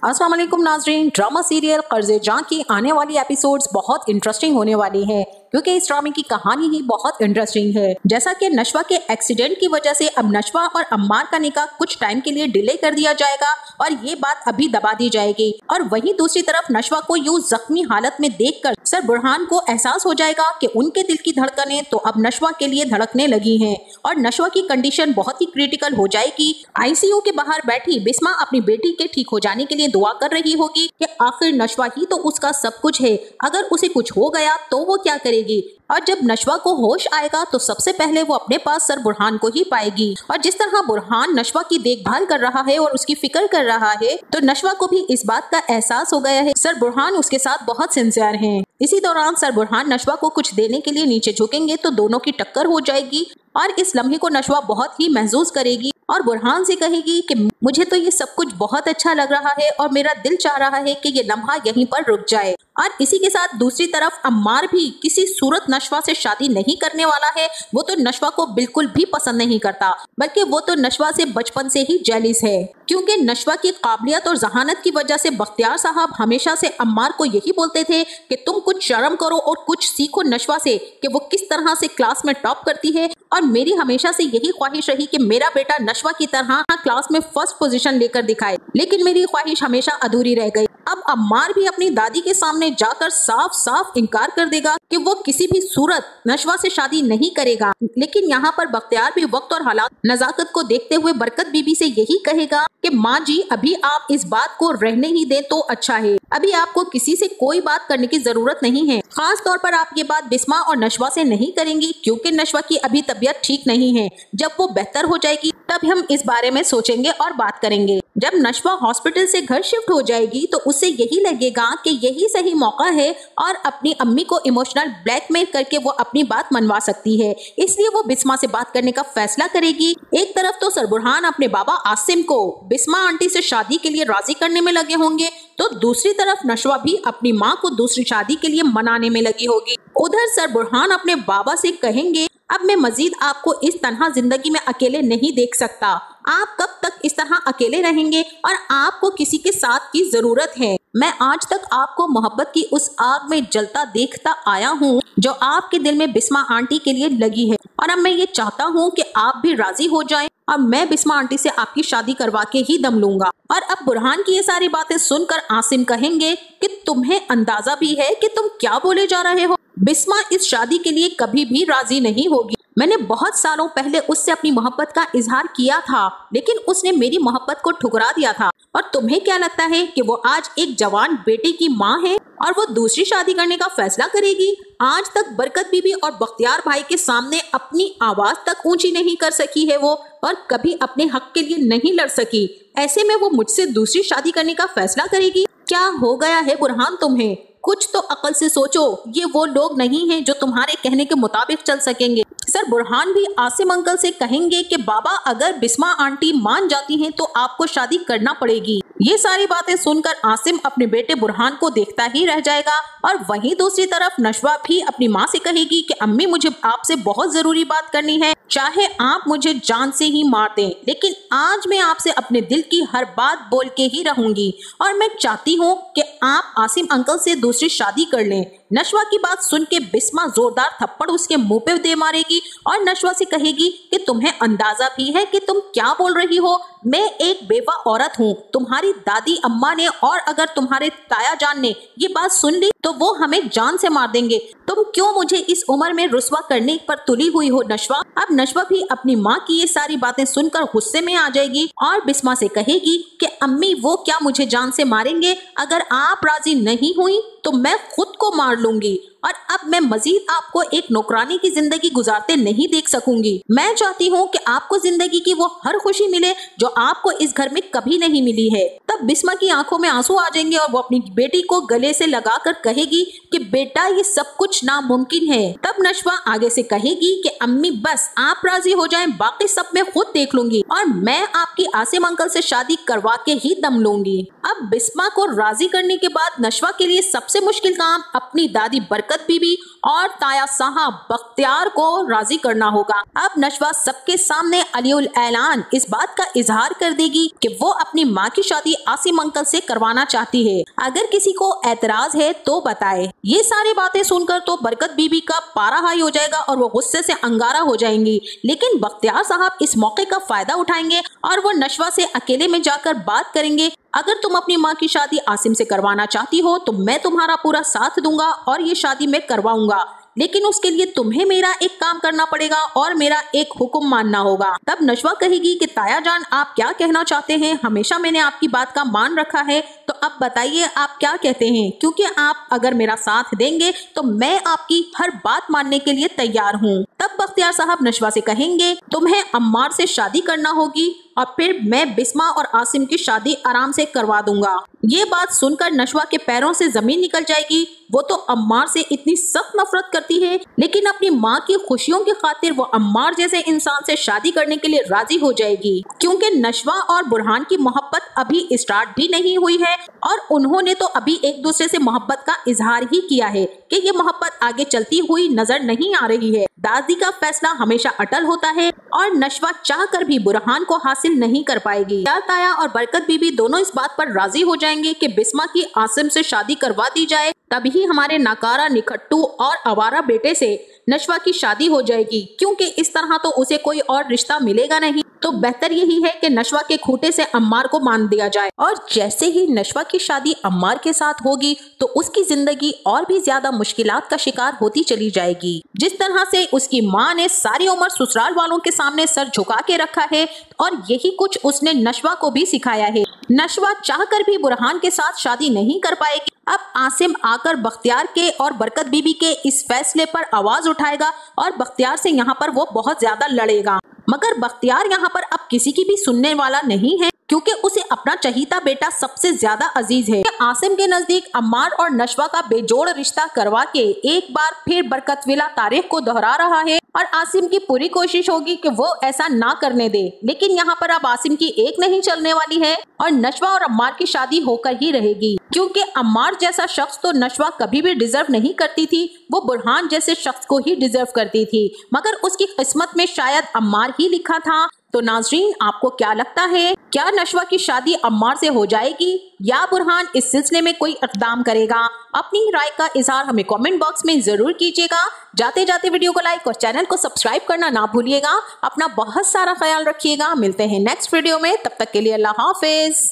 अस्सलाम वालेकुम नाज़रीन। ड्रामा सीरियल कर्ज़े जां की आने वाली एपिसोड्स बहुत इंटरेस्टिंग होने वाली हैं क्योंकि इस ड्रामे की कहानी ही बहुत इंटरेस्टिंग है। जैसा कि नशवा के एक्सीडेंट की वजह से अब नशवा और अम्मार का निकाह कुछ टाइम के लिए डिले कर दिया जाएगा और ये बात अभी दबा दी जाएगी। और वहीं दूसरी तरफ नशवा को यूं जख्मी हालत में देखकर सर बुरहान को एहसास हो जाएगा कि उनके दिल की धड़कनें तो अब नशवा के लिए धड़कने लगी हैं और नशवा की कंडीशन बहुत ही क्रिटिकल हो जाएगी। आईसीयू के बाहर बैठी बिस्मा अपनी बेटी के ठीक हो जाने के लिए दुआ कर रही होगी कि आखिर नशवा ही तो उसका सब कुछ है, अगर उसे कुछ हो गया तो वो क्या करेगी। और जब नशवा को होश आएगा तो सबसे पहले वो अपने पास सर बुरहान को ही पाएगी। और जिस तरह बुरहान नशवा की देखभाल कर रहा है और उसकी फिक्र कर रहा है तो नशवा को भी इस बात का एहसास हो गया है सर बुरहान उसके साथ बहुत सिंसियर हैं। इसी दौरान सर बुरहान नशवा को कुछ देने के लिए नीचे झुकेंगे तो दोनों की टक्कर हो जाएगी और इस लम्हे को नशवा बहुत ही महसूस करेगी और बुरहान से कहेगी कि मुझे तो ये सब कुछ बहुत अच्छा लग रहा है और मेरा दिल चाह रहा है कि ये लम्हा यहीं पर रुक जाए। और इसी के साथ दूसरी तरफ अम्मार भी किसी सूरत नशवा से शादी नहीं करने वाला है। वो तो नशवा को बिल्कुल भी पसंद नहीं करता, बल्कि वो तो नशवा से बचपन से ही जेलिस है क्योंकि नशवा की काबिलियत और जहानत की वजह से बख्तियार साहब हमेशा से अम्मार को यही बोलते थे कि तुम कुछ शर्म करो और कुछ सीखो नशवा से कि वो किस तरह से क्लास में टॉप करती है। और मेरी हमेशा से यही ख्वाहिश रही कि मेरा बेटा नशवा की तरह क्लास में फर्स्ट पोजीशन लेकर दिखाए, लेकिन मेरी ख्वाहिश हमेशा अधूरी रह गई। अब अम्मार भी अपनी दादी के सामने जाकर साफ साफ इनकार कर देगा कि वो किसी भी सूरत नशवा से शादी नहीं करेगा। लेकिन यहाँ पर बख्तियार भी वक्त और हालात नजाकत को देखते हुए बरकत बीबी से यही कहेगा कि माँ जी अभी आप इस बात को रहने ही दें तो अच्छा है, अभी आपको किसी से कोई बात करने की जरूरत नहीं है। खास तौर पर आप ये बात बिस्मा और नशवा से नहीं करेंगी क्योंकि नशवा की अभी तबीयत ठीक नहीं है। जब वो बेहतर हो जाएगी तब हम इस बारे में सोचेंगे और बात करेंगे। जब नशवा हॉस्पिटल से घर शिफ्ट हो जाएगी तो उसे यही लगेगा कि यही सही मौका है और अपनी अम्मी को इमोशनल ब्लैकमेल करके वो अपनी बात मनवा सकती है, इसलिए वो बिस्मा से बात करने का फैसला करेगी। एक तरफ तो सरबुरहान अपने बाबा आसिम को बिस्मा आंटी से शादी के लिए राजी करने में लगे होंगे तो दूसरी तरफ नशवा भी अपनी माँ को दूसरी शादी के लिए मनाने में लगी होगी। उधर सरबुरहान अपने बाबा से कहेंगे अब मैं मजीद आपको इस तरह जिंदगी में अकेले नहीं देख सकता, आप कब तक इस तरह अकेले रहेंगे और आपको किसी के साथ की जरूरत है। मैं आज तक आपको मोहब्बत की उस आग में जलता देखता आया हूँ जो आपके दिल में बिस्मा आंटी के लिए लगी है और अब मैं ये चाहता हूँ कि आप भी राजी हो जाएं और मैं बिस्मा आंटी से आपकी शादी करवा के ही दम लूंगा। और अब बुरहान की ये सारी बातें सुनकर आसिम कहेंगे कि तुम्हें अंदाजा भी है कि तुम क्या बोले जा रहे हो, बिस्मा इस शादी के लिए कभी भी राजी नहीं होगी। मैंने बहुत सालों पहले उससे अपनी मोहब्बत का इजहार किया था लेकिन उसने मेरी मोहब्बत को ठुकरा दिया था। और तुम्हें क्या लगता है कि वो आज एक जवान बेटे की माँ है और वो दूसरी शादी करने का फैसला करेगी। आज तक बरकत बीबी और बख्तियार भाई के सामने अपनी आवाज तक ऊंची नहीं कर सकी है वो और कभी अपने हक के लिए नहीं लड़ सकी, ऐसे में वो मुझसे दूसरी शादी करने का फैसला करेगी। क्या हो गया है बुरहान तुम्हें, कुछ तो अकल से सोचो, ये वो लोग नहीं हैं जो तुम्हारे कहने के मुताबिक चल सकेंगे। सर बुरहान भी आसिम अंकल से कहेंगे कि बाबा अगर बिस्मा आंटी मान जाती हैं तो आपको शादी करना पड़ेगी। ये सारी बातें सुनकर आसिम अपने बेटे बुरहान को देखता ही रह जाएगा। और वहीं दूसरी तरफ नशवा भी अपनी माँ से कहेगी कि अम्मी मुझे आपसे बहुत जरूरी बात करनी है, चाहे आप मुझे जान से ही मार दें लेकिन आज मैं आपसे अपने दिल की हर बात बोल के ही रहूंगी और मैं चाहती हूँ कि आप आसिम अंकल से दूसरी शादी कर लें। नशवा की बात सुन के बिस्मा जोरदार थप्पड़ उसके मुंह पे दे मारेगी और नशवा से कहेगी कि तुम्हें अंदाजा भी है कि तुम क्या बोल रही हो, मैं एक बेवा औरत हूँ, तुम्हारी दादी अम्मा ने और अगर तुम्हारे ताया जान ने ये बात सुन ली तो वो हमें जान से मार देंगे। तुम क्यों मुझे इस उम्र में रुस्वा करने पर तुली हुई हो नशवा। अब नशवा भी अपनी माँ की ये सारी बातें सुनकर गुस्से में आ जाएगी और बिस्मा से कहेगी कि अम्मी वो क्या मुझे जान से मारेंगे, अगर आप राजी नहीं हुई तो मैं खुद को मार लूंगी और अब मैं मजीद आपको एक नौकरानी की जिंदगी गुजारते नहीं देख सकूंगी। मैं चाहती हूँ कि आपको जिंदगी की वो हर खुशी मिले जो आपको इस घर में कभी नहीं मिली है। तब बिस्मा की आंखों में आंसू आ जाएंगे और वो अपनी बेटी को गले से लगाकर कहेगी कि बेटा ये सब कुछ नामुमकिन है। तब नशवा आगे से कहेगी कि अम्मी बस आप राजी हो जाएं, बाकी सब मैं खुद देख लूंगी और मैं आपकी आसिम अंकल से शादी करवा के ही दम लूंगी। अब बिस्मा को राजी करने के बाद नशवा के लिए सबसे मुश्किल काम अपनी दादी बरकत बरकत बीबी और ताया साहब बख्तियार को राजी करना होगा। अब नशवा सबके सामने अलीउल ऐलान इस बात का इजहार कर देगी कि वो अपनी माँ की शादी आसिम अंकल से करवाना चाहती है। अगर किसी को एतराज है तो बताए। ये सारी बातें सुनकर तो बरकत बीबी का पारा हाई हो जाएगा और वो गुस्से से अंगारा हो जाएंगी। लेकिन बख्तियार साहब इस मौके का फायदा उठाएंगे और वो नशवा से अकेले में जाकर बात करेंगे। अगर तुम अपनी माँ की शादी आसिम से करवाना चाहती हो तो मैं तुम्हारा पूरा साथ दूंगा और ये शादी मैं करवाऊंगा, लेकिन उसके लिए तुम्हें मेरा एक काम करना पड़ेगा और मेरा एक हुक्म मानना होगा। तब नशवा कहेगी कि ताया जान आप क्या कहना चाहते हैं, हमेशा मैंने आपकी बात का मान रखा है, तो अब बताइए आप क्या कहते हैं, क्योंकि आप अगर मेरा साथ देंगे तो मैं आपकी हर बात मानने के लिए तैयार हूँ। तब बख्तियार साहब नशवा से कहेंगे तुम्हें अम्मार से शादी करना होगी और फिर मैं बिस्मा और आसिम की शादी आराम से करवा दूंगा। ये बात सुनकर नशवा के पैरों से जमीन निकल जाएगी। वो तो अम्मार से इतनी सख्त नफरत करती है, लेकिन अपनी माँ की खुशियों की खातिर वो अम्मार जैसे इंसान से शादी करने के लिए राजी हो जाएगी, क्योंकि नशवा और बुरहान की मोहब्बत अभी स्टार्ट भी नहीं हुई है और उन्होंने तो अभी एक दूसरे से मोहब्बत का इजहार ही किया है कि ये मोहब्बत आगे चलती हुई नजर नहीं आ रही है। दादी का फैसला हमेशा अटल होता है और नशवा चाहकर भी बुरहान को हासिल नहीं कर पाएगी। ताया और बरकत बीबी दोनों इस बात पर राजी हो जाएंगे कि बिस्मा की आसिम से शादी करवा दी जाए, तभी हमारे नाकारा, निखट्टू और आवारा बेटे से नशवा की शादी हो जाएगी, क्योंकि इस तरह तो उसे कोई और रिश्ता मिलेगा नहीं। तो बेहतर यही है कि नशवा के खूंटे से अम्मार को मान दिया जाए। और जैसे ही नशवा की शादी अम्मार के साथ होगी तो उसकी जिंदगी और भी ज्यादा मुश्किलात का शिकार होती चली जाएगी। जिस तरह से उसकी माँ ने सारी उम्र ससुराल वालों के सामने सर झुका के रखा है और यही कुछ उसने नशवा को भी सिखाया है। नशवा चाहकर भी बुरहान के साथ शादी नहीं कर पाएगी। अब आसिम आकर बख्तियार के और बरकत बीबी के इस फैसले पर आवाज उठाएगा और बख्तियार से यहाँ पर वो बहुत ज्यादा लड़ेगा, मगर बख्तियार यहाँ पर अब किसी की भी सुनने वाला नहीं है, क्योंकि उसे अपना चहीता बेटा सबसे ज्यादा अजीज है। आसिम के नजदीक अम्मार और नशवा का बेजोड़ रिश्ता करवा के एक बार फिर बरकत विला तारीख को दोहरा रहा है और आसिम की पूरी कोशिश होगी कि वो ऐसा ना करने दे। लेकिन यहाँ पर अब आसिम की एक नहीं चलने वाली है और नशवा और अम्मार की शादी होकर ही रहेगी, क्योंकि अम्मार जैसा शख्स तो नशवा कभी भी डिजर्व नहीं करती थी, वो बुरहान जैसे शख्स को ही डिजर्व करती थी, मगर उसकी किस्मत में शायद अम्मार ही लिखा था। तो नाजरीन, आपको क्या लगता है, क्या नशवा की शादी अम्मार से हो जाएगी या बुरहान इस सिलसिले में कोई इक़दाम करेगा? अपनी राय का इजहार हमें कमेंट बॉक्स में जरूर कीजिएगा। जाते जाते वीडियो को लाइक और चैनल को सब्सक्राइब करना ना भूलिएगा। अपना बहुत सारा ख्याल रखिएगा। मिलते हैं नेक्स्ट वीडियो में, तब तक के लिए अल्लाह हाफिज।